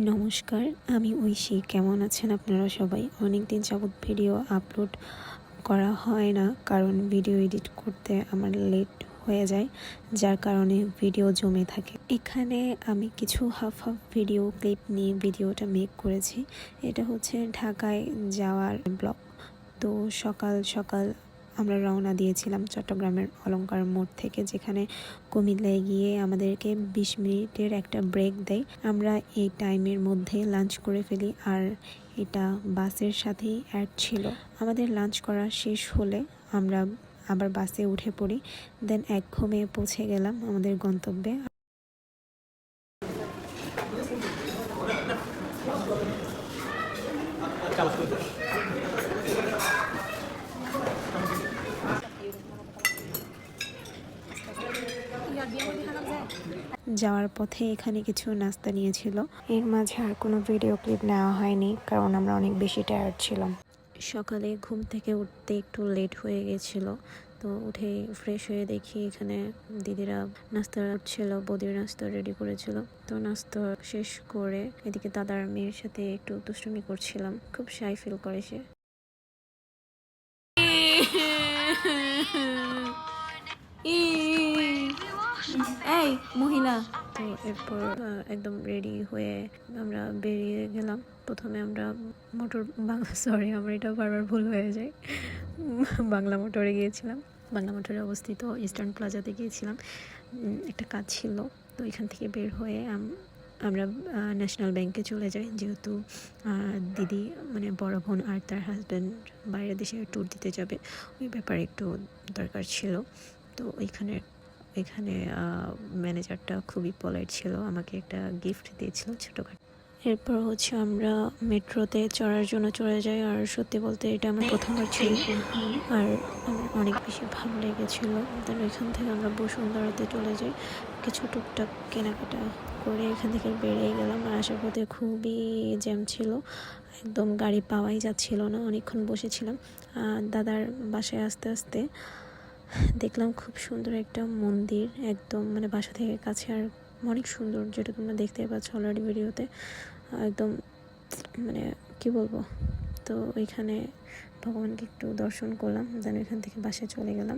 নমস্কার, আমি ঐশী। কেমন আছেন আপনারা সবাই? অনেক দিন যাবত ভিডিও আপলোড করা হয় না, কারণ ভিডিও এডিট করতে আমার লেট হয়ে যায়, যার কারণে ভিডিও জমে থাকে। এখানে আমি কিছু হাফ ভিডিও ক্লিপ নিয়ে ভিডিওটা মেক করেছি। এটা হচ্ছে ঢাকায় যাওয়ার ব্লগ। তো সকাল সকাল আমরা রওনা দিয়েছিলাম চট্টগ্রামের অলংকার মোড় থেকে, যেখানে কুমিল্লায় গিয়ে আমাদেরকে 20 মিনিটের একটা ব্রেক দেয়। আমরা এই টাইমের মধ্যে লাঞ্চ করে ফেলি, আর এটা বাসের সাথেই অ্যাড ছিল। আমাদের লাঞ্চ করা শেষ হলে আমরা আবার বাসে উঠে পড়ি, দেন এক ঘুমে পৌঁছে গেলাম আমাদের গন্তব্যে। যাওয়ার পথে এখানে কিছু নাস্তা নিয়েছিল। এর মাঝে আর কোনো ভিডিও ক্লিপ নেওয়া হয়নি, কারণ আমরা অনেক বেশি টায়ার্ড ছিলাম। সকালে ঘুম থেকে উঠতে একটু লেট হয়ে গেছিলো, তো উঠে ফ্রেশ হয়ে দেখি এখানে দিদিরা নাস্তা ছিল, বদির নাস্তা রেডি করেছিল। তো নাস্তা শেষ করে এদিকে দাদার মেয়ের সাথে একটু দুষ্টুমি করছিলাম। খুব শাই ফিল করে সে। এই মহিলা। তো এরপর একদম রেডি হয়ে আমরা বেরিয়ে গেলাম। প্রথমে আমরা আমার এটা বারবার ভুল হয়ে যায়, বাংলা মোটরে গিয়েছিলাম। বাংলা মোটরে অবস্থিত ইস্টার্ন প্লাজাতে গিয়েছিলাম, একটা কাজ ছিল। তো এখান থেকে বের হয়ে আমরা ন্যাশনাল ব্যাংকে চলে যাই, যেহেতু দিদি মানে বড় বোন আর তার হাজব্যান্ড বাইরের দেশে ট্যুর দিতে যাবে, ওই ব্যাপারে একটু দরকার ছিল। তো এখানে ম্যানেজারটা খুবই পলাইট ছিল, আমাকে একটা গিফট দিয়েছিল ছোটোখাটো। এরপর হচ্ছে আমরা মেট্রোতে চড়ার জন্য চলে যাই, আর সত্যি বলতে এটা আমার প্রথমবার ছিল, আর আমার অনেক বেশি ভালো লেগেছিল। দেন ওইখান থেকে আমরা বসুন্ধরাতে চলে যাই, কিছু টুকটাক কেনাকাটা করে এখান থেকে বেরিয়ে গেলাম। আর আসার পথে খুবই জ্যাম ছিল, একদম গাড়ি পাওয়াই যাচ্ছিল না, অনেকক্ষণ বসেছিলাম। দাদার বাসায় আস্তে আস্তে দেখলাম খুব সুন্দর একটা মন্দির, একদম মানে বাসা থেকে কাছে, আর অনেক সুন্দর, যেটা তোমরা দেখতে পাচ্ছ অলরেডি ভিডিওতে। একদম মানে কি বলবো। তো ওইখানে ভগবানকে একটু দর্শন করলাম, দেন ওইখান থেকে বাসায় চলে গেলাম।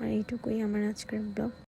আর এইটুকুই আমার আজকের ব্লগ।